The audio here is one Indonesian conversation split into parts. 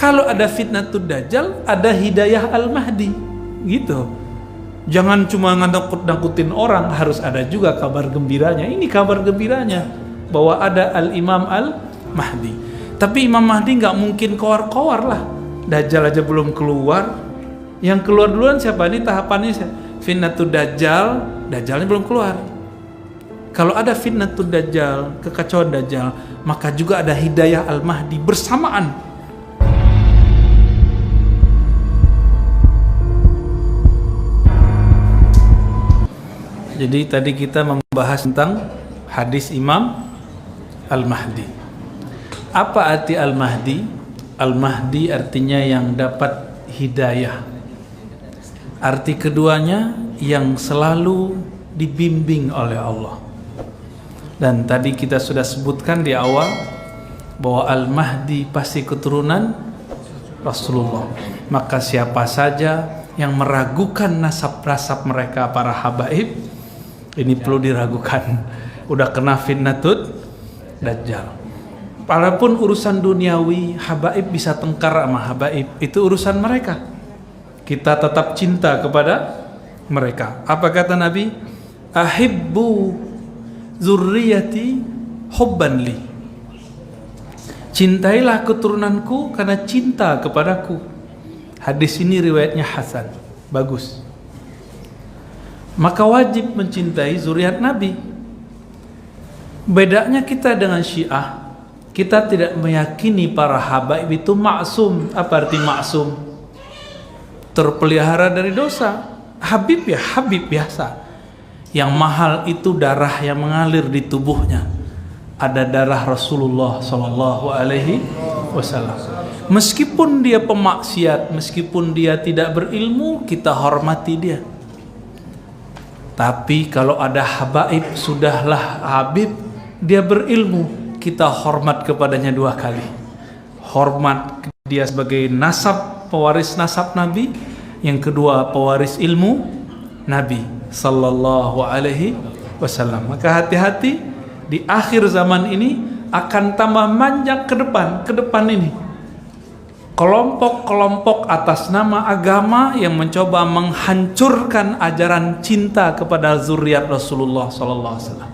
Kalau ada fitnatud dajjal, ada hidayah al-mahdi. Gitu. Jangan cuma ngangkut-ngangkutin orang, harus ada juga kabar gembiranya. Ini kabar gembiranya bahwa ada al-imam al-mahdi. Tapi Imam Mahdi nggak mungkin kowar-kowar lah. Dajjal aja belum keluar. Yang keluar duluan siapa? Ini tahapannya fitnatud dajjal, dajjalnya belum keluar. Kalau ada fitnatud dajjal, kekacauan dajjal, maka juga ada hidayah al-mahdi bersamaan. Jadi tadi kita membahas tentang hadis Imam Al-Mahdi. Apa arti Al-Mahdi? Al-Mahdi artinya yang dapat hidayah. Arti keduanya yang selalu dibimbing oleh Allah. Dan tadi kita sudah sebutkan di awal bahwa Al-Mahdi pasti keturunan Rasulullah. Maka siapa saja yang meragukan nasab-nasab mereka para habaib, ini perlu diragukan, udah kena fitnatud dajjal. Walaupun urusan duniawi, habaib bisa tengkar sama habaib, itu urusan mereka. Kita tetap cinta kepada mereka. Apa kata Nabi? Ahibbu zurriyati hubban li. Cintailah keturunanku karena cinta kepadaku. Hadis ini riwayatnya hasan, bagus. Maka wajib mencintai zuriat Nabi. Bedanya kita dengan Syiah, kita tidak meyakini para habaib itu maksum. Apa arti maksum? Terpelihara dari dosa. Habib ya habib biasa. Yang mahal itu darah yang mengalir di tubuhnya. Ada darah Rasulullah Sallallahu Alaihi Wasallam. Meskipun dia pemaksiat, meskipun dia tidak berilmu, kita hormati dia. Tapi kalau ada habaib, sudahlah habib, dia berilmu, kita hormat kepadanya dua kali. Hormat dia sebagai nasab, pewaris nasab Nabi. Yang kedua, pewaris ilmu Nabi Sallallahu Alaihi Wasallam. Maka hati-hati, di akhir zaman ini akan tambah manjak ke depan ini. Kelompok-kelompok atas nama agama yang mencoba menghancurkan ajaran cinta kepada zuriat Rasulullah Sallallahu Alaihi Wasallam.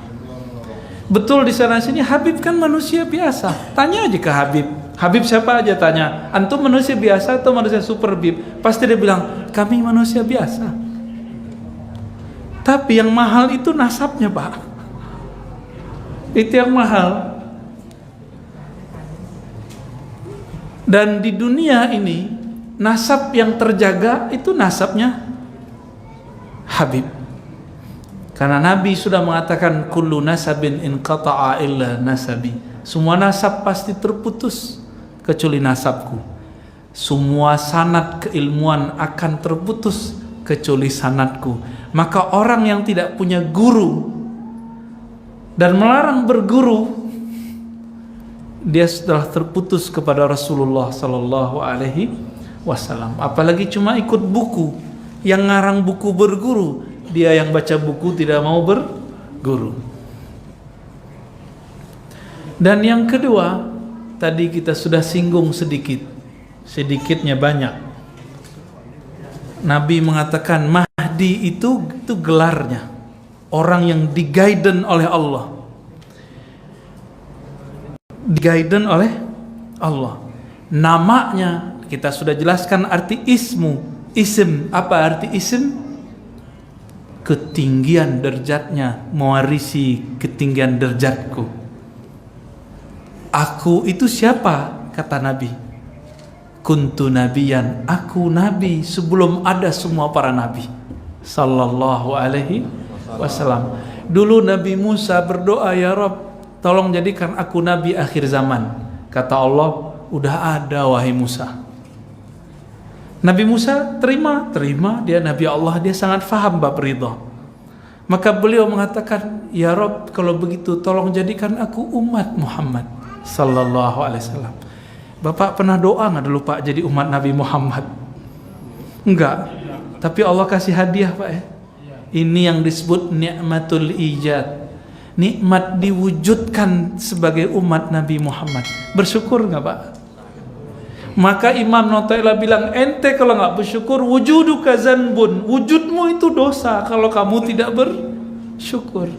Betul di sana sini Habib kan manusia biasa. Tanya aja ke Habib. Habib siapa aja tanya. Antum manusia biasa atau manusia super Habib? Pasti dia bilang kami manusia biasa. Tapi yang mahal itu nasabnya, Pak. Itu yang mahal. Dan di dunia ini nasab yang terjaga itu nasabnya Habib. Karena Nabi sudah mengatakan kullu nasabin inqata'a illa nasabi. Semua nasab pasti terputus kecuali nasabku. Semua sanad keilmuan akan terputus kecuali sanadku. Maka orang yang tidak punya guru dan melarang berguru, dia sudah terputus kepada Rasulullah Sallallahu Alaihi Wasallam. Apalagi cuma ikut buku, yang ngarang buku berguru, dia yang baca buku tidak mau berguru. Dan yang kedua, tadi kita sudah singgung sedikitnya banyak. Nabi mengatakan Mahdi itu gelarnya, orang yang diguiden oleh Allah. Diguiden oleh Allah. Namanya kita sudah jelaskan arti ism. Apa arti ism? Ketinggian derajatnya, mewarisi ketinggian derajatku. Aku itu siapa? Kata Nabi. Kuntu nabiyan, aku nabi sebelum ada semua para nabi. Sallallahu Alaihi Wasallam. Dulu Nabi Musa berdoa, ya Rabb, tolong jadikan aku nabi akhir zaman. Kata Allah, udah ada wahai Musa. Nabi Musa terima, dia Nabi Allah, dia sangat faham bab ridha. Maka beliau mengatakan, ya Rabb, kalau begitu tolong jadikan aku umat Muhammad Sallallahu Alaihi Wasallam. Bapak pernah doa nggak dulu Pak jadi umat Nabi Muhammad? Enggak, tapi Allah kasih hadiah Pak ya. Ini yang disebut ni'matul ijad. Nikmat diwujudkan sebagai umat Nabi Muhammad. Bersyukur nggak Pak? Maka Imam Nawawi bilang, ente kalau nggak bersyukur, wujuduka zanbun, wujudmu itu dosa kalau kamu tidak bersyukur.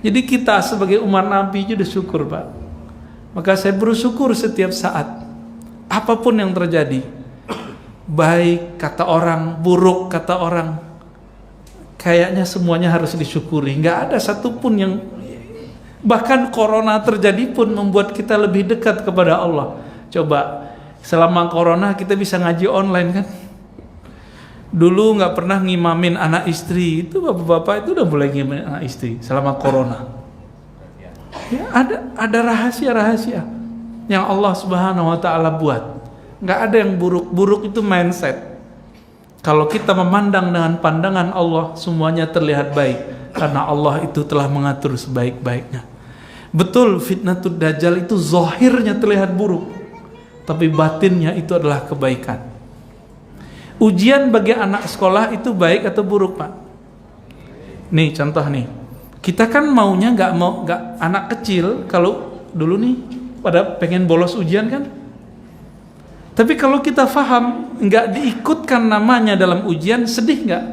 Jadi kita sebagai umat Nabi juga syukur, Pak. Maka saya bersyukur setiap saat, apapun yang terjadi, baik kata orang, buruk kata orang, kayaknya semuanya harus disyukuri. Nggak ada satupun yang, bahkan corona terjadi pun membuat kita lebih dekat kepada Allah. Coba, selama corona kita bisa ngaji online kan? Dulu nggak pernah ngimamin anak istri, itu bapak-bapak itu udah mulai ngimamin anak istri selama corona. Ya, ada rahasia-rahasia yang Allah Subhanahu wa Ta'ala buat. Nggak ada yang buruk itu mindset. Kalau kita memandang dengan pandangan Allah, semuanya terlihat baik karena Allah itu telah mengatur sebaik-baiknya. Betul, fitnatud dajjal itu zahirnya terlihat buruk, tapi batinnya itu adalah kebaikan. Ujian bagi anak sekolah itu baik atau buruk, Pak? Nih contoh nih, kita kan maunya nggak anak kecil kalau dulu nih pada pengen bolos ujian kan? Tapi kalau kita faham nggak diikutkan namanya dalam ujian, sedih nggak?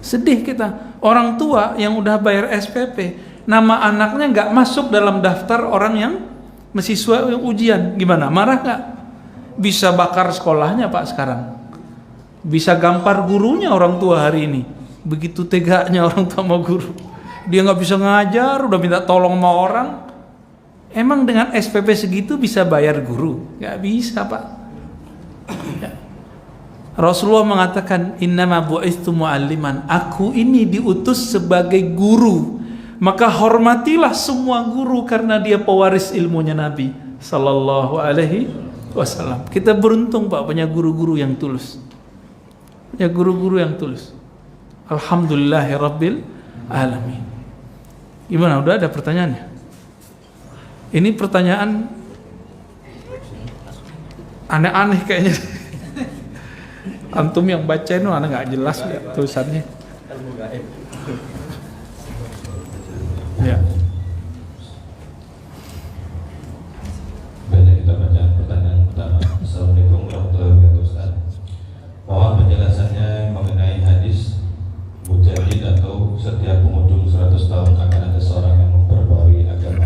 Sedih kita. Orang tua yang udah bayar SPP, nama anaknya nggak masuk dalam daftar orang yang mahasiswa yang ujian, gimana? Marah nggak? Bisa bakar sekolahnya, Pak, sekarang. Bisa gampar gurunya orang tua hari ini. Begitu teganya orang tua sama guru. Dia nggak bisa ngajar, udah minta tolong sama orang. Emang dengan SPP segitu bisa bayar guru? Nggak bisa, Pak. Ya. Rasulullah mengatakan, innama bu'istu mu'alliman. Aku ini diutus sebagai guru. Maka hormatilah semua guru karena dia pewaris ilmunya Nabi sallallahu alaihi wasallam. Kita beruntung, Pak, punya guru-guru yang tulus. Punya guru-guru yang tulus. Alhamdulillahirabbil alamin. Gimana? Udah ada pertanyaannya? Ini pertanyaan aneh-aneh kayaknya. Antum yang baca itu anak nggak jelas ya tulisannya. Ya. Baik, kita baca pertanyaan pertama. Assalamualaikum warahmatullahi wabarakatuh, Ustaz. Mohon penjelasannya mengenai hadis mujadid atau setiap penghujung 100 tahun akan ada seorang yang memperbarui agama.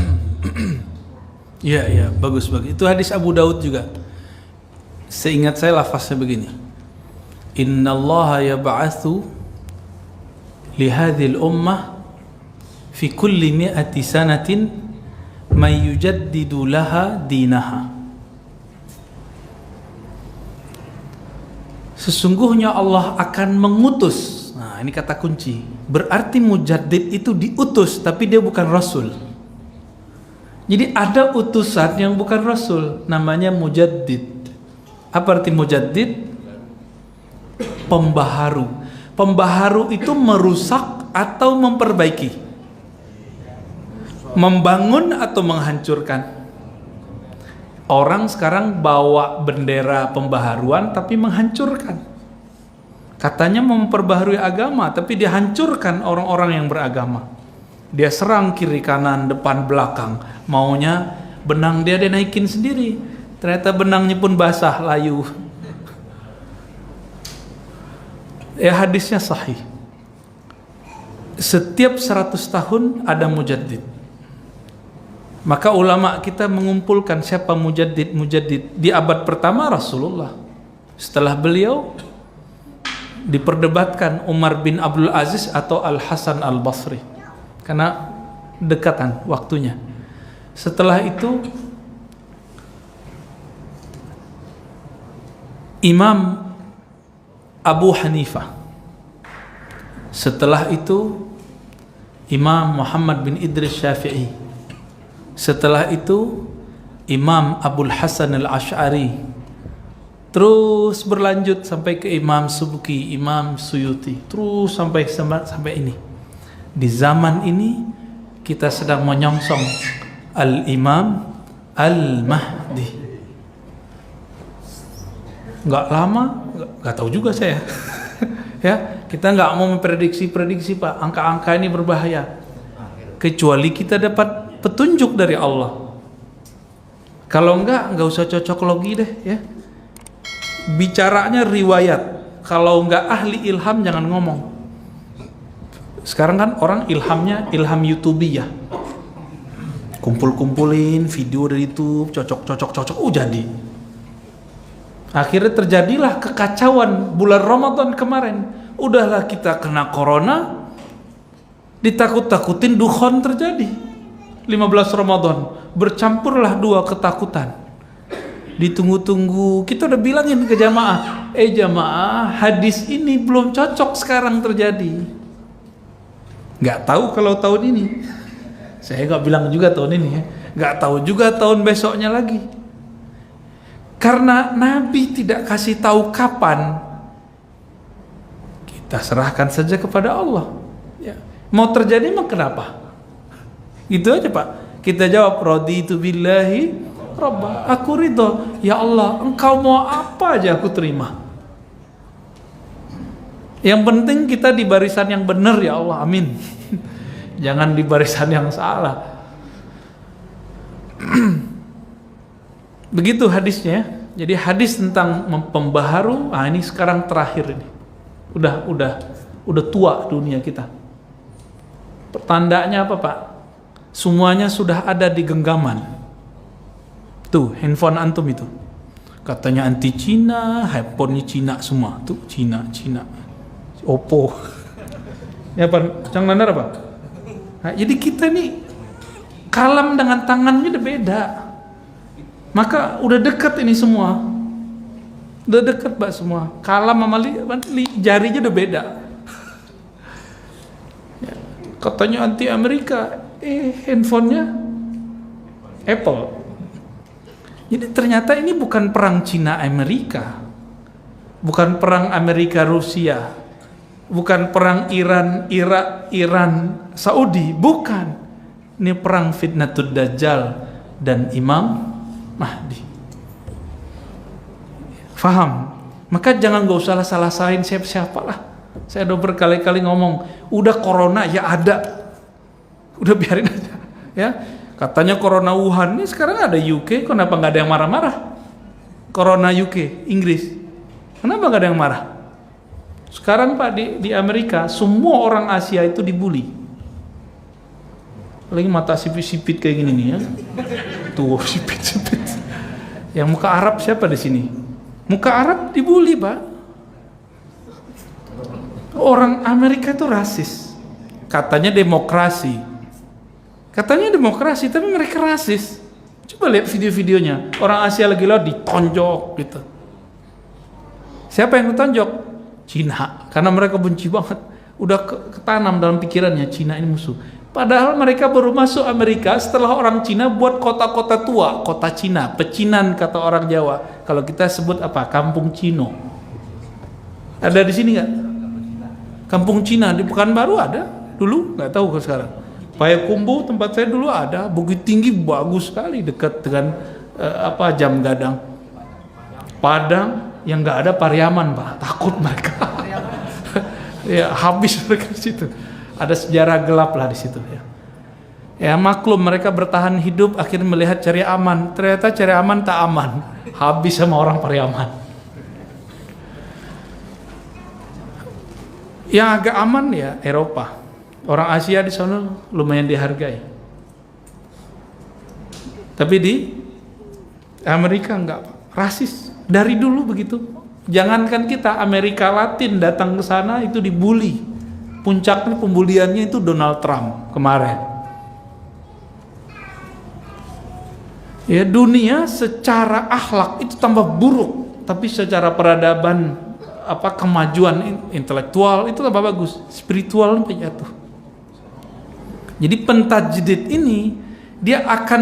Iya, bagus. Itu hadis Abu Daud juga. Seingat saya lafaznya begini. Innallaha yab'atsu li hadhil ummah fi kulli mi'ati sanatin man yujaddidu laha dinaha. Sesungguhnya Allah akan mengutus. Nah, ini kata kunci. Berarti mujaddid itu diutus, tapi dia bukan rasul. Jadi ada utusan yang bukan rasul, namanya mujaddid. Apa arti mujaddid? Pembaharu. Pembaharu itu merusak atau memperbaiki, membangun atau menghancurkan. Orang sekarang bawa bendera pembaharuan tapi menghancurkan. Katanya memperbaharui agama, tapi dia hancurkan orang-orang yang beragama. Dia serang kiri kanan, depan belakang. Maunya benang dia naikin sendiri. Ternyata benangnya pun basah, layu. Ya, hadisnya sahih. Setiap 100 tahun ada mujaddid. Maka ulama kita mengumpulkan siapa mujaddid di abad pertama Rasulullah. Setelah beliau diperdebatkan Umar bin Abdul Aziz atau Al Hasan Al Basri, karena dekatan waktunya. Setelah itu Imam Abu Hanifah. Setelah itu Imam Muhammad bin Idris Syafi'i. Setelah itu Imam Abul Hasan Al-Asy'ari. Terus berlanjut sampai ke Imam Subki, Imam Suyuti, terus sampai ini. Di zaman ini kita sedang menyongsong Al-Imam Al-Mahdi. Nggak lama, nggak tahu juga saya. Ya, kita nggak mau memprediksi Pak. Angka-angka ini berbahaya. Kecuali kita dapat petunjuk dari Allah. Kalau enggak usah cocok logi deh ya. Bicaranya riwayat. Kalau enggak ahli ilham jangan ngomong. Sekarang kan orang ilhamnya ilham YouTube ya. Kumpul-kumpulin video dari YouTube, cocok, jadi. Akhirnya terjadilah kekacauan bulan Ramadan kemarin. Udahlah kita kena corona, ditakut-takutin dukhon terjadi. 15 Ramadan, bercampurlah dua ketakutan. Ditunggu-tunggu, kita udah bilangin ke jamaah, jamaah, hadis ini belum cocok sekarang terjadi. Nggak tahu kalau tahun ini. Saya nggak bilang juga tahun ini ya. Nggak tahu juga tahun besoknya lagi. Karena Nabi tidak kasih tahu kapan, kita serahkan saja kepada Allah. Ya. Mau terjadi mah kenapa? Gitu aja Pak. Kita jawab, raditu billahi rabba. Aku ridho. Ya Allah, engkau mau apa aja aku terima. Yang penting kita di barisan yang benar ya Allah. Amin. Jangan di barisan yang salah. Begitu hadisnya. Jadi hadis tentang pembaharu, ini sekarang terakhir ini. Udah tua dunia kita. Pertandanya apa Pak? Semuanya sudah ada di genggaman. Tuh, handphone antum itu. Katanya anti Cina, handphonenya Cina semua. Tuh, Cina. Oppo. Ya Pak, Cang Landar apa? Nah, jadi kita nih kalam dengan tangannya udah beda. Maka udah dekat ini semua. Udah dekat Pak semua. Kalam sama jarinya udah beda. Ya, katanya anti Amerika, handphonenya Apple. Jadi ternyata ini bukan perang Cina Amerika. Bukan perang Amerika Rusia. Bukan perang Iran, Irak, Iran, Saudi, bukan. Ini perang Fitnatud Dajjal dan Imam Mahdi. Faham? Maka jangan gak usah salah-salahin siapa lah. Saya udah berkali-kali ngomong, udah corona ya ada. Udah biarin aja. Ya, katanya corona Wuhan, ini sekarang ada UK, kenapa gak ada yang marah-marah? Corona UK, Inggris. Kenapa gak ada yang marah? Sekarang Pak di Amerika semua orang Asia itu dibully. Lagi mata sipit-sipit kayak gini nih ya. Tuh sipit-sipit. Yang muka Arab siapa di sini? Muka Arab dibully Pak. Orang Amerika itu rasis. Katanya demokrasi. Tapi mereka rasis. Coba lihat video-videonya. Orang Asia lagi ditonjok gitu. Siapa yang ditonjok? Cina, karena mereka benci banget, udah ketanam dalam pikirannya Cina ini musuh. Padahal mereka baru masuk Amerika setelah orang Cina buat kota-kota tua, kota Cina, pecinan kata orang Jawa. Kalau kita sebut apa? Kampung Cino. Ada di sini nggak? Kampung Cina di Pekanbaru ada, dulu nggak tahu ke sekarang. Payakumbuh tempat saya dulu ada, Bukit Tinggi bagus sekali dekat dengan Jam Gadang. Padang yang nggak ada Pariaman Pak, takut mereka. Ya habis mereka di situ. Ada sejarah gelap lah di situ ya. Ya maklum mereka bertahan hidup akhirnya melihat cari aman. Ternyata cari aman tak aman. Habis sama orang Pariaman. Yang agak aman ya Eropa. Orang Asia di sana lumayan dihargai. Tapi di Amerika enggak, rasis. Dari dulu begitu. Jangankan kita, Amerika Latin datang ke sana itu dibully. Puncaknya pembuliannya itu Donald Trump kemarin. Ya dunia secara akhlak itu tambah buruk, tapi secara peradaban kemajuan intelektual itu tambah bagus. Spiritual sampai jatuh. Jadi pentajdid ini dia akan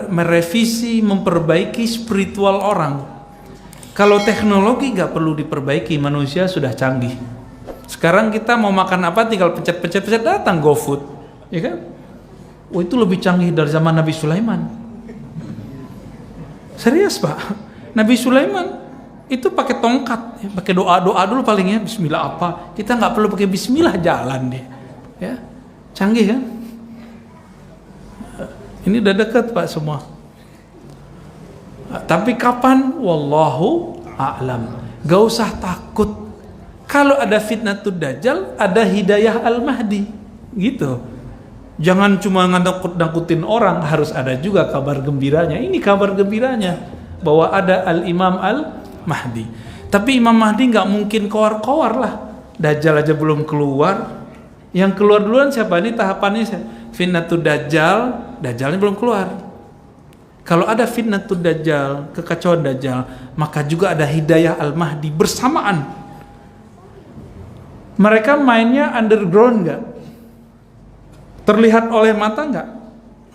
merevisi, memperbaiki spiritual orang. Kalau teknologi gak perlu diperbaiki, manusia sudah canggih. Sekarang kita mau makan apa tinggal pencet datang GoFood, ya kan? Oh itu lebih canggih dari zaman Nabi Sulaiman. Serius Pak, Nabi Sulaiman itu pakai tongkat, ya, pakai doa dulu palingnya Bismillah apa? Kita nggak perlu pakai Bismillah jalan deh, ya canggih kan? Ini udah dekat Pak semua. Tapi kapan? Wallahu a'lam. Gak usah takut. Kalau ada fitnatud dajjal, ada hidayah al-mahdi. Gitu. Jangan cuma nakut-nakutin orang, harus ada juga kabar gembiranya. Ini kabar gembiranya, bahwa ada al-imam al-mahdi. Tapi Imam Mahdi gak mungkin kowar-kowar lah. Dajjal aja belum keluar. Yang keluar duluan siapa? Ini tahapannya fitnatud dajjal. Dajjalnya belum keluar. Kalau ada fitnatud dajjal, kekacauan dajjal, maka juga ada hidayah al-mahdi bersamaan. Mereka mainnya underground gak? Terlihat oleh mata nggak?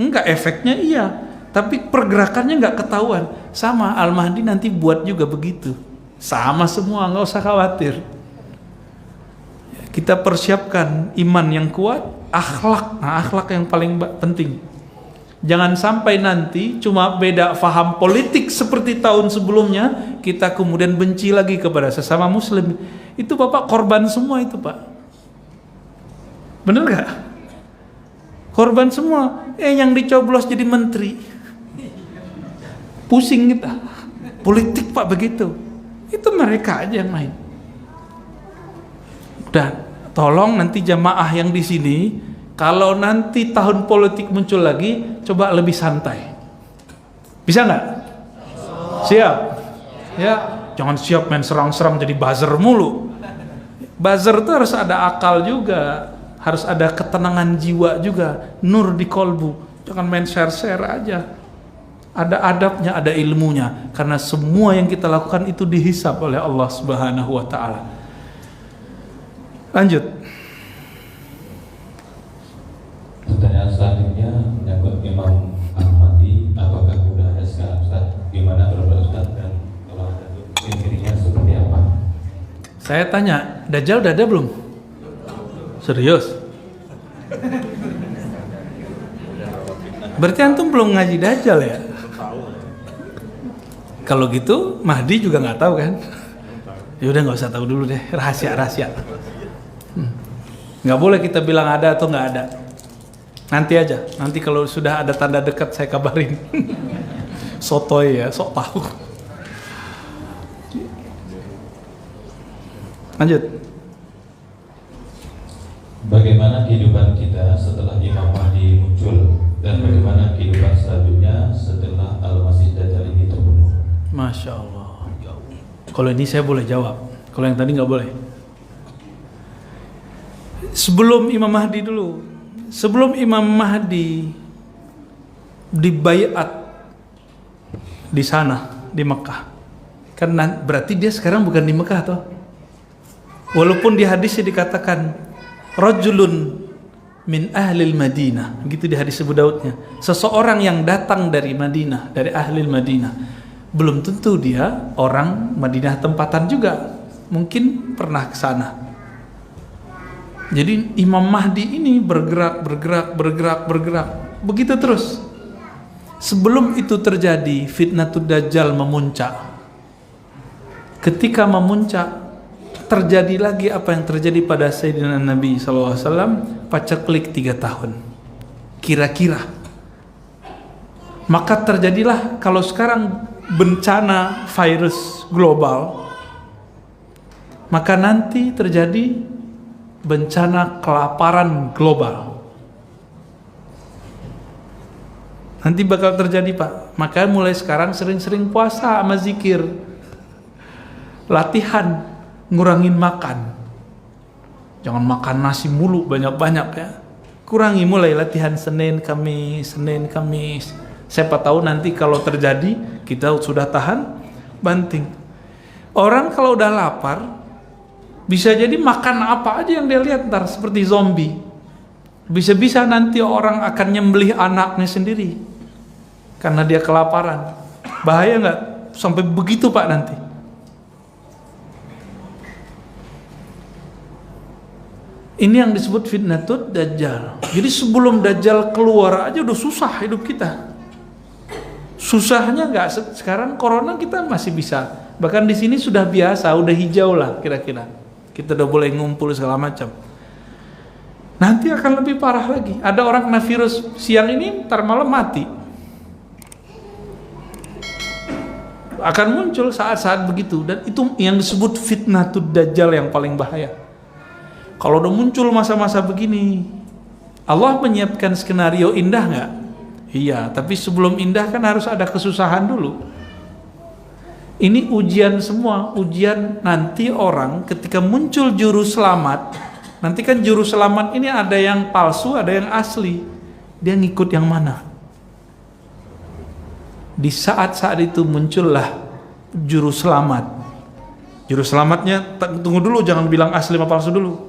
Enggak, efeknya iya. Tapi pergerakannya nggak ketahuan. Sama Al-Mahdi nanti buat juga begitu. Sama semua, nggak usah khawatir. Kita persiapkan iman yang kuat, akhlak. Nah, akhlak yang paling penting. Jangan sampai nanti cuma beda faham politik seperti tahun sebelumnya, kita kemudian benci lagi kepada sesama muslim. Itu Bapak korban semua itu, Pak. Bener nggak? Korban semua. Yang dicoblos jadi menteri. Pusing kita. Politik Pak begitu. Itu mereka aja yang main. Dan tolong nanti jamaah yang di sini, kalau nanti tahun politik muncul lagi, coba lebih santai. Bisa nggak? Siap? Ya, jangan siap main serang-serang jadi buzzer mulu. Buzzer itu harus ada akal juga. Harus ada ketenangan jiwa juga, nur di kolbu. Jangan main share-share aja. Ada adabnya, ada ilmunya. Karena semua yang kita lakukan itu dihisab oleh Allah Subhanahu wa ta'ala. Lanjut. Pertanyaan selanjutnya menyangkut Imam Ahmadi. Apakah sudah ada sekarang Ustaz? Gimana berobat Ustaz? Dan kalau ada itu ciri-cirinya seperti apa? Saya tanya, Dajjal udah ada belum? Serius? Berarti antum belum ngaji Dajjal ya? Kalau gitu Mahdi juga nggak tahu kan? Ya udah nggak usah tahu dulu deh, rahasia. Nggak boleh kita bilang ada atau nggak ada. Nanti aja. Nanti kalau sudah ada tanda dekat saya kabarin. Sotoy ya, sok tahu. Lanjut. Bagaimana kehidupan kita setelah Imam Mahdi muncul dan bagaimana kehidupan selanjutnya setelah Al-Masih Dajjal ini terbunuh? Masya Allah. Kalau ini saya boleh jawab. Kalau yang tadi nggak boleh. Sebelum Imam Mahdi dulu. Sebelum Imam Mahdi dibaiat di sana di Mekah. Karena berarti dia sekarang bukan di Mekah toh. Walaupun di hadisnya dikatakan rajulun min ahlil Madinah, gitu di hadis Abu Daudnya. Seseorang yang datang dari Madinah, dari ahlil Madinah. Belum tentu dia orang Madinah tempatan juga. Mungkin pernah ke sana. Jadi Imam Mahdi ini bergerak. Begitu terus. Sebelum itu terjadi, fitnatud Dajjal memuncak. Ketika memuncak, terjadi lagi apa yang terjadi pada Sayyidina Nabi SAW, paceklik 3 tahun kira-kira. Maka terjadilah kalau sekarang bencana virus global, maka nanti terjadi bencana kelaparan global. Nanti bakal terjadi Pak. Maka mulai sekarang sering-sering puasa sama zikir, latihan ngurangin makan. Jangan makan nasi mulu banyak-banyak ya. Kurangi, mulai latihan Senin Kamis. Siapa tahu nanti kalau terjadi kita sudah tahan banting. Orang kalau udah lapar bisa jadi makan apa aja yang dia lihat ntar seperti zombie. Bisa-bisa nanti orang akan nyembelih anaknya sendiri karena dia kelaparan. Bahaya nggak sampai begitu Pak nanti? Ini yang disebut fitnatud Dajjal. Jadi sebelum Dajjal keluar aja udah susah hidup kita. Susahnya nggak sekarang corona kita masih bisa. Bahkan di sini sudah biasa, udah hijau lah kira-kira. Kita udah boleh ngumpul segala macam. Nanti akan lebih parah lagi. Ada orang kena virus siang ini, ntar malam mati. akan muncul saat-saat begitu, dan itu yang disebut fitnatud dajjal yang paling bahaya. Kalau udah muncul masa-masa begini, Allah menyiapkan skenario indah nggak? Iya, tapi sebelum indah kan harus ada kesusahan dulu. Ini ujian semua, ujian nanti orang ketika muncul juru selamat. Nanti kan juru selamat ini ada yang palsu, ada yang asli. Dia ngikut yang mana? Di saat-saat itu muncullah juru selamat. Juru selamatnya, tunggu dulu, jangan bilang asli sama palsu dulu.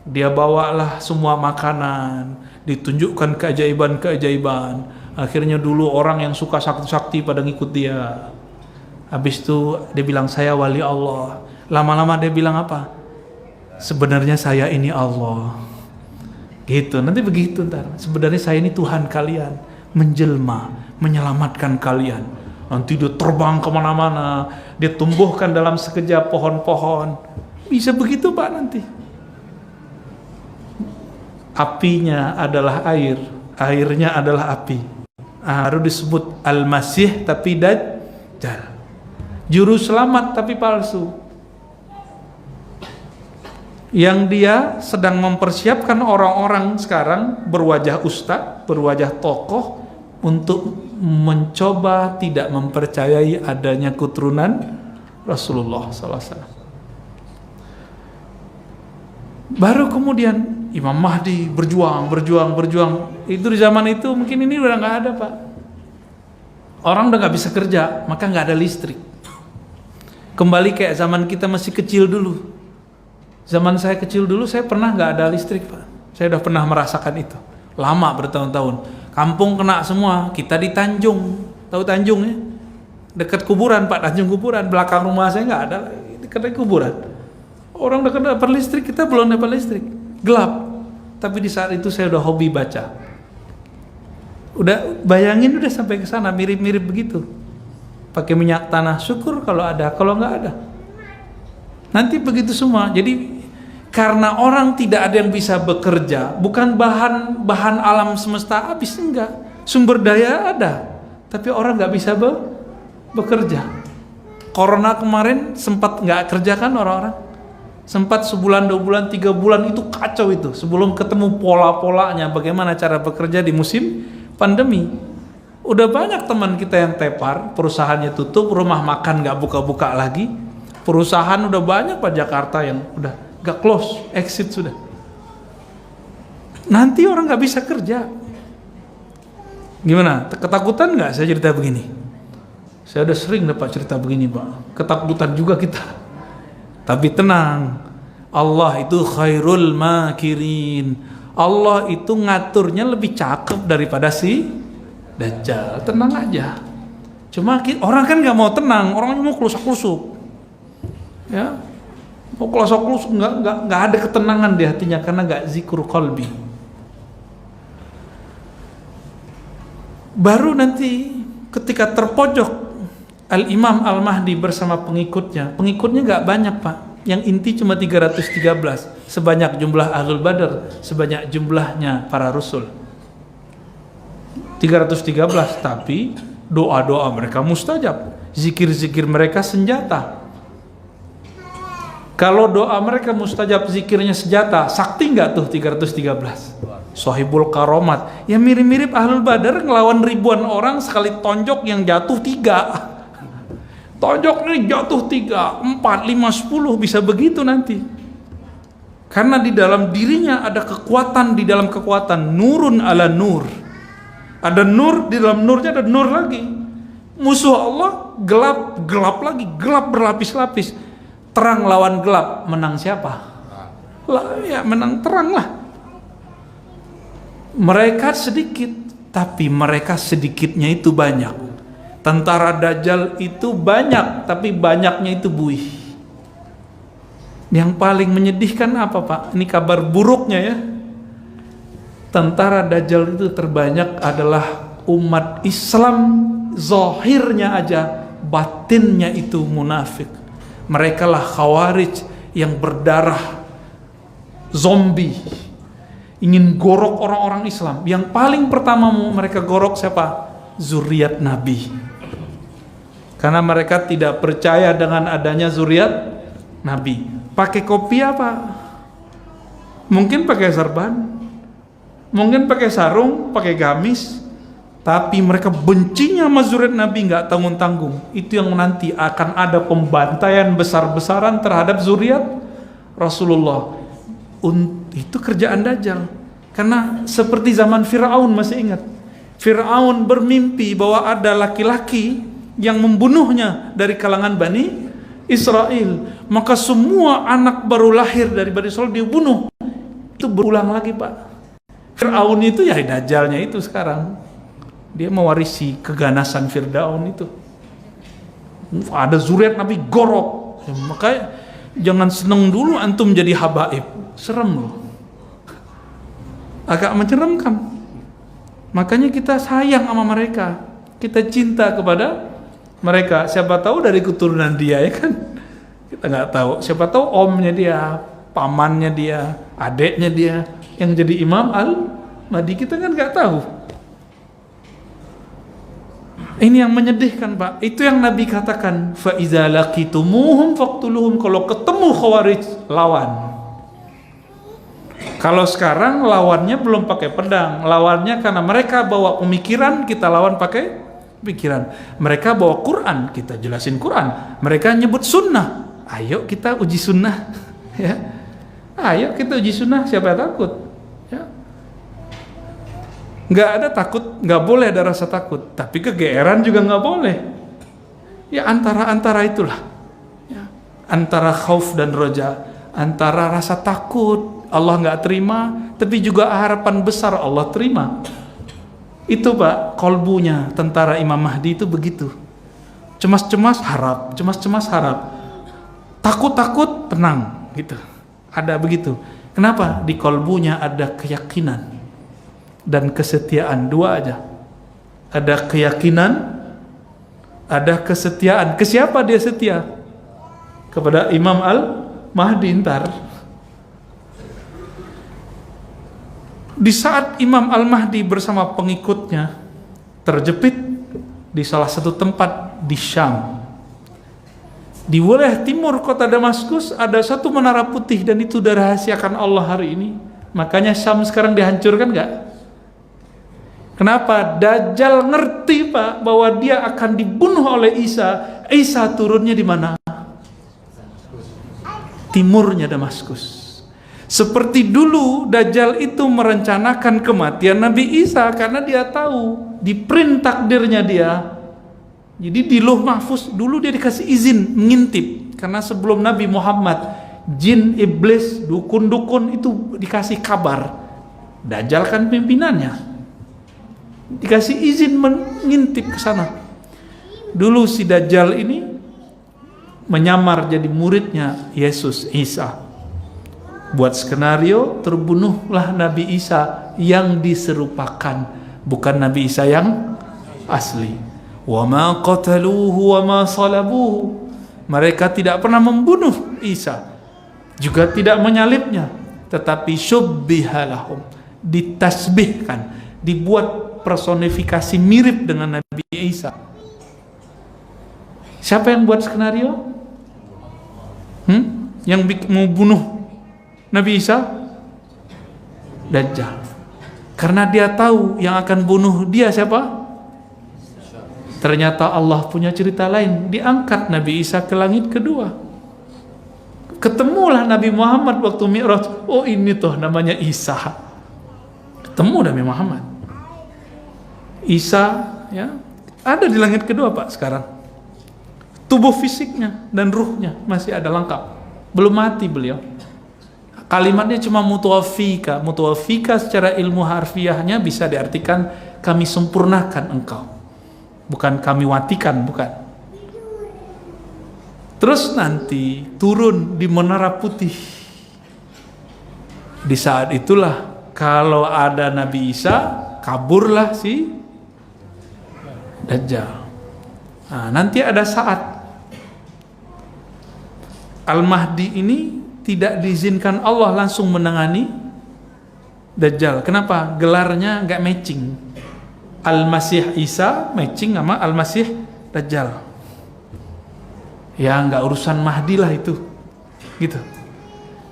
Dia bawalah semua makanan, ditunjukkan keajaiban-keajaiban. Akhirnya dulu orang yang suka sakti-sakti pada ngikut dia. Habis itu dia bilang saya wali Allah. Lama-lama dia bilang apa? Sebenarnya saya ini Allah. Gitu, nanti begitu ntar. Sebenarnya saya ini Tuhan kalian, menjelma, menyelamatkan kalian. Nanti dia terbang kemana-mana, dia tumbuhkan dalam sekejap pohon-pohon. Bisa begitu Pak nanti. Apinya adalah air, airnya adalah api. Harus disebut Al-Masih tapi Dajjal. Juru selamat tapi palsu. Yang dia sedang mempersiapkan orang-orang sekarang berwajah ustadz, berwajah tokoh untuk mencoba tidak mempercayai adanya keturunan Rasulullah SAW. Baru kemudian Imam Mahdi berjuang. Itu di zaman itu mungkin ini udah nggak ada Pak. Orang udah nggak bisa kerja, maka nggak ada listrik. Kembali kayak zaman kita masih kecil dulu. Zaman saya kecil dulu, saya pernah nggak ada listrik Pak. Saya udah pernah merasakan itu. Lama bertahun-tahun. Kampung kena semua. Kita di Tanjung, tahu Tanjung ya? Dekat kuburan Pak, Tanjung kuburan. Belakang rumah saya nggak ada, dekat kuburan. Orang udah dapat listrik, kita belum dapat listrik. Gelap. Tapi di saat itu saya udah hobi baca. Udah bayangin udah sampai ke sana, mirip-mirip begitu. Pakai minyak tanah, syukur kalau ada, kalau nggak ada. Nanti begitu semua. Jadi karena orang tidak ada yang bisa bekerja, bukan bahan alam semesta habis, enggak. Sumber daya ada, tapi orang nggak bisa bekerja. Corona kemarin sempat nggak kerja kan orang-orang? Sempat sebulan, 2 bulan, 3 bulan itu kacau itu. Sebelum ketemu pola-polanya bagaimana cara bekerja di musim pandemi. Udah banyak teman kita yang tepar, perusahaannya tutup, rumah makan nggak buka-buka lagi. Perusahaan udah banyak Pak Jakarta yang udah gak close, exit sudah. Nanti orang gak bisa kerja. Gimana? Ketakutan gak saya cerita begini? Saya udah sering dapat cerita begini Pak. Ketakutan juga kita. Tapi tenang, Allah itu khairul makirin. Allah itu ngaturnya lebih cakep daripada si Dajjal. Tenang aja. Cuma orang kan gak mau tenang, orang mau kelusuk-kelusuk. Ya, mau kelusuk-kelusuk, nggak ada ketenangan di hatinya karena nggak zikr qalbi. Baru nanti ketika terpojok Al-Imam Al-Mahdi bersama pengikutnya nggak banyak Pak, yang inti cuma 313, sebanyak jumlah Ahlul Badar, sebanyak jumlahnya para Rasul. 313, tapi doa-doa mereka mustajab, zikir-zikir mereka senjata. Kalau doa mereka mustajab, zikirnya senjata, sakti nggak tuh 313? Sohibul karomat, ya mirip-mirip Ahlul Badar ngelawan ribuan orang, sekali tonjok yang jatuh 3. Tonjok nih jatuh 3, 4, 5, 10, bisa begitu nanti. Karena di dalam dirinya ada kekuatan, di dalam kekuatan, nurun ala nur. Ada nur, di dalam nurnya ada nur lagi. Musuh Allah gelap lagi, gelap berlapis-lapis. Terang lawan gelap, menang siapa? Ya menang terang lah. Mereka sedikit, tapi mereka sedikitnya itu banyak. Tentara Dajjal itu banyak, tapi banyaknya itu buih. Yang paling menyedihkan apa Pak? Ini kabar buruknya ya. Tentara Dajjal itu terbanyak adalah umat Islam, zahirnya aja, batinnya itu munafik. Mereka lah Khawarij yang berdarah zombie, ingin gorok orang-orang Islam. Yang paling pertama mereka gorok siapa? Zuriat Nabi. Karena mereka tidak percaya dengan adanya zuriat Nabi. Pakai kopi apa? Mungkin pakai serban, mungkin pakai sarung, pakai gamis, tapi mereka bencinya sama zuriat Nabi nggak tanggung-tanggung. Itu yang nanti akan ada pembantaian besar-besaran terhadap zuriat Rasulullah. Itu kerjaan Dajjal. Karena seperti zaman Fir'aun, masih ingat? Fir'aun bermimpi bahwa ada laki-laki yang membunuhnya dari kalangan Bani Israel. Maka semua anak baru lahir dari Bani Israel dibunuh. Itu berulang lagi, Pak. Fir'aun itu ya Dajjalnya itu sekarang. Dia mewarisi keganasan Fir'aun itu. Ada zuriat Nabi gorok. Ya, makanya jangan seneng dulu antum jadi habaib. Serem loh. Agak menceremkan. Makanya kita sayang sama mereka. Kita cinta kepada mereka. Siapa tahu dari keturunan dia, ya kan? Kita nggak tahu. Siapa tahu omnya dia, pamannya dia, adeknya dia yang jadi Imam Al-Mahdi, kita kan nggak tahu. Ini yang menyedihkan, Pak. Itu yang Nabi katakan, fa iza laqitumuhum faqtuluhum. Kalau ketemu Khawarij, lawan. Kalau sekarang lawannya belum pakai pedang, lawannya karena mereka bawa pemikiran, kita lawan pakai pikiran. Mereka bawa Quran, kita jelasin Quran. Mereka nyebut sunnah, ayo kita uji sunnah. Ya, ayo kita uji sunnah. Siapa yang takut? Ya, nggak ada takut, nggak boleh ada rasa takut. Tapi kegeeran juga nggak boleh. Ya antara itulah. Ya, antara khauf dan roja, antara rasa takut Allah nggak terima, tapi juga harapan besar Allah terima. Itu, Pak, kolbunya tentara Imam Mahdi itu begitu. Cemas-cemas harap, cemas-cemas harap. Takut-takut tenang, gitu. Ada begitu. Kenapa? Di kolbunya ada keyakinan dan kesetiaan, dua aja. Ada keyakinan, ada kesetiaan. Ke siapa dia setia? Kepada Imam Al-Mahdi ntar. Di saat Imam Al-Mahdi bersama pengikutnya terjepit di salah satu tempat di Syam, di wilayah timur kota Damaskus, ada satu menara putih, dan itu dirahasiakan Allah hari ini. Makanya Syam sekarang dihancurkan nggak? Kenapa? Dajjal ngerti, Pak, bahwa dia akan dibunuh oleh Isa. Isa turunnya di mana? Timurnya Damaskus. Seperti dulu Dajjal itu merencanakan kematian Nabi Isa karena dia tahu di print takdirnya dia. Jadi di Lauh Mahfuz dulu dia dikasih izin mengintip, karena sebelum Nabi Muhammad jin, iblis, dukun-dukun itu dikasih kabar. Dajjal kan pimpinannya, dikasih izin mengintip ke sana. Dulu si Dajjal ini menyamar jadi muridnya Yesus Isa. Buat skenario, terbunuhlah Nabi Isa yang diserupakan, bukan Nabi Isa yang asli. Wa ma qataluhu wa ma salabuhu. Mereka tidak pernah membunuh Isa, juga tidak menyalibnya, tetapi syubbiha lahum, ditasbihkan, dibuat personifikasi mirip dengan Nabi Isa. Siapa yang buat skenario? Yang mau bunuh Nabi Isa? Dajjal. Karena dia tahu yang akan bunuh dia siapa? Ternyata Allah punya cerita lain. Diangkat Nabi Isa ke langit kedua. Ketemulah Nabi Muhammad waktu Mi'raj. Oh, ini tuh namanya Isa. Ketemu Nabi Muhammad. Isa ya ada di langit kedua, Pak, sekarang. Tubuh fisiknya dan ruhnya masih ada lengkap. Belum mati beliau. Kalimatnya cuma mutawafika. Mutawafika secara ilmu harfiahnya bisa diartikan kami sempurnakan engkau, bukan kami watikan, bukan. Terus nanti turun di menara putih. Di saat itulah kalau ada Nabi Isa, kaburlah si Dajjal. Nah, nanti ada saat Al-Mahdi ini tidak diizinkan Allah langsung menangani Dajjal. Kenapa? Gelarnya nggak matching. Al-Masih Isa matching sama Al-Masih Dajjal. Ya nggak urusan Mahdi lah itu, gitu.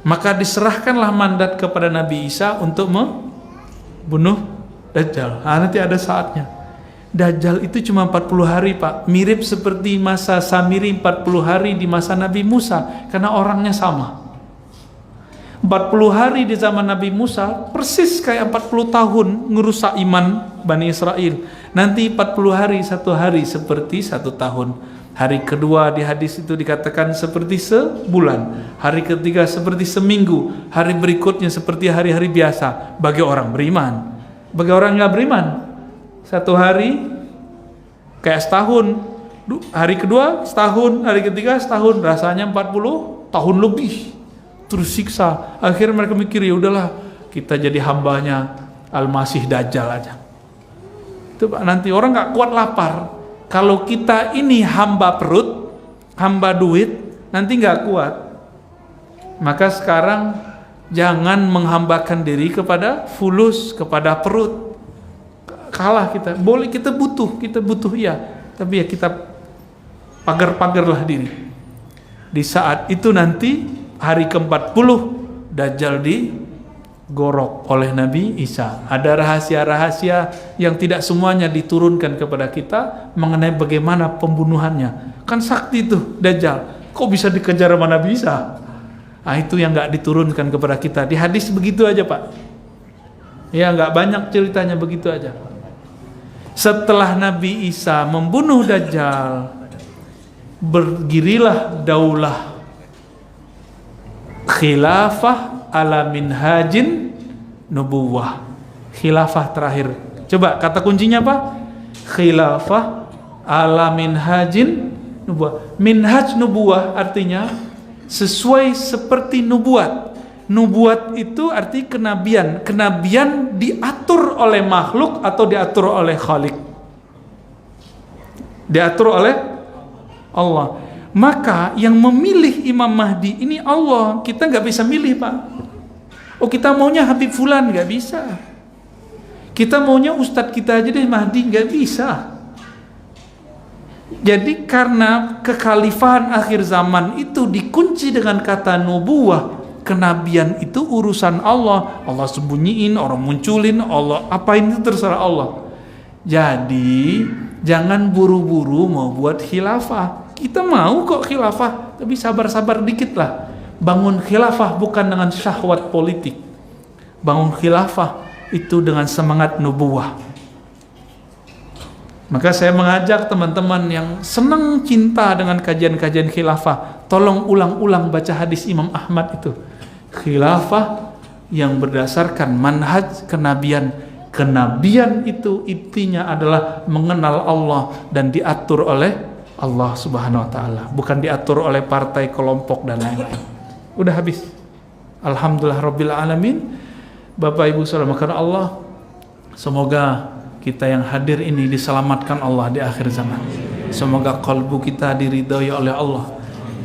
Maka diserahkanlah mandat kepada Nabi Isa untuk membunuh Dajjal. Nanti ada saatnya. Dajjal itu cuma 40 hari Pak, mirip seperti masa Samiri 40 hari di masa Nabi Musa, karena orangnya sama. 40 hari di zaman Nabi Musa persis kayak 40 tahun ngerusak iman Bani Israel. Nanti 40 hari, 1 hari seperti 1 tahun. Hari kedua di hadis itu dikatakan seperti sebulan. Hari ketiga seperti seminggu. Hari berikutnya seperti hari-hari biasa bagi orang beriman. Bagi orang nggak beriman, 1 hari kayak setahun. Hari kedua setahun, hari ketiga setahun, rasanya 40 tahun lebih. Terus siksa. Akhirnya mereka mikir, ya udahlah kita jadi hambanya Al-Masih Dajjal aja. Itu Pak, nanti orang nggak kuat lapar. Kalau kita ini hamba perut, hamba duit, nanti nggak kuat. Maka sekarang jangan menghambakan diri kepada fulus, kepada perut. Kalah kita. Boleh kita butuh ya. Tapi ya kita pagar-pagarlah diri. Di saat itu nanti hari ke-40 Dajjal digorok oleh Nabi Isa. Ada rahasia-rahasia yang tidak semuanya diturunkan kepada kita mengenai bagaimana pembunuhannya. Kan sakti itu Dajjal. Kok bisa dikejar sama Nabi Isa? Nah, itu yang nggak diturunkan kepada kita. Di hadis begitu aja Pak. Ya nggak banyak ceritanya, begitu aja. Setelah Nabi Isa membunuh Dajjal, berdirilah daulah khilafah ala minhajin nubuwah. Khilafah terakhir. Coba kata kuncinya apa? Khilafah ala minhajin nubuwah. Minhaj nubuwah artinya sesuai seperti nubuat. Nubuat itu arti kenabian. Kenabian diatur oleh makhluk atau diatur oleh Khalik? Diatur oleh Allah. Maka yang memilih Imam Mahdi ini Allah. Kita nggak bisa milih Pak. Oh kita maunya Habib Fulan, nggak bisa. Kita maunya Ustadz kita aja deh Mahdi, nggak bisa. Jadi karena kekhalifahan akhir zaman itu dikunci dengan kata nubuwah, kenabian itu urusan Allah. Allah sembunyiin, orang munculin, Allah apain itu terserah Allah. Jadi jangan buru-buru mau buat khilafah. Kita mau kok khilafah, tapi sabar-sabar dikit lah. Bangun khilafah bukan dengan syahwat politik. Bangun khilafah itu dengan semangat nubuwah. Maka saya mengajak teman-teman yang senang cinta dengan kajian-kajian khilafah, tolong ulang-ulang baca hadis Imam Ahmad itu. Khilafah yang berdasarkan manhaj kenabian. Kenabian itu intinya adalah mengenal Allah dan diatur oleh Allah Subhanahu wa taala, bukan diatur oleh partai, kelompok dan lain-lain. Udah habis. Alhamdulillah rabbil alamin. Bapak Ibu saudara karena Allah, semoga kita yang hadir ini diselamatkan Allah di akhir zaman. Semoga kalbu kita diridhai oleh Allah.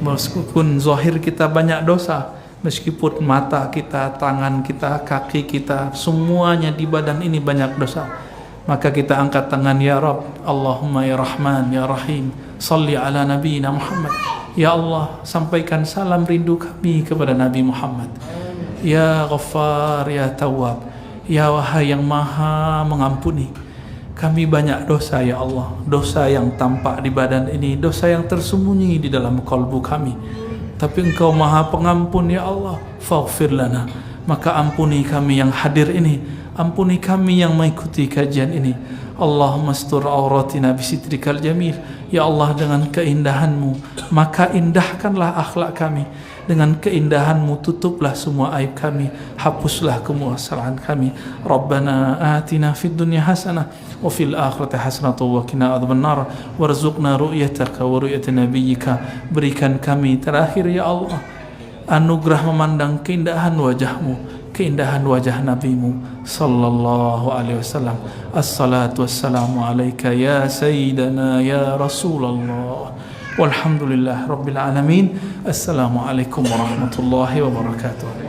Meskipun zahir kita banyak dosa, meskipun mata kita, tangan kita, kaki kita, semuanya di badan ini banyak dosa, maka kita angkat tangan, ya Rabb, Allahumma ya Rahman ya Rahim, salli ala nabiyina Muhammad. Ya Allah, sampaikan salam rindu kami kepada Nabi Muhammad. Ya Ghaffar ya Tawwab, ya wahai yang maha mengampuni, kami banyak dosa ya Allah. Dosa yang tampak di badan ini, dosa yang tersembunyi di dalam kalbu kami. Tapi Engkau maha pengampun ya Allah. Faghfir lana, maka ampuni kami yang hadir ini, ampuni kami yang mengikuti kajian ini. Allahumma astur auratina bisitrikal jamil. Ya Allah, dengan keindahan-Mu maka indahkanlah akhlak kami. Dengan keindahan-Mu tutuplah semua aib kami, hapuslah kemuasaan kami. Rabbana atina fid dunya hasanah wa fil akhirati hasanah wa qina adzabannar warzuqna ru'yataka wa ru'yata nabiyyika. Berikan kami terakhir ya Allah anugerah memandang keindahan wajah-Mu, keindahan wajah Nabi-Mu sallallahu alaihi wasallam. Assalatu wassalamu alaika ya sayyidana ya Rasulullah. Walhamdulillah rabbil alamin. Assalamualaikum warahmatullahi wabarakatuh.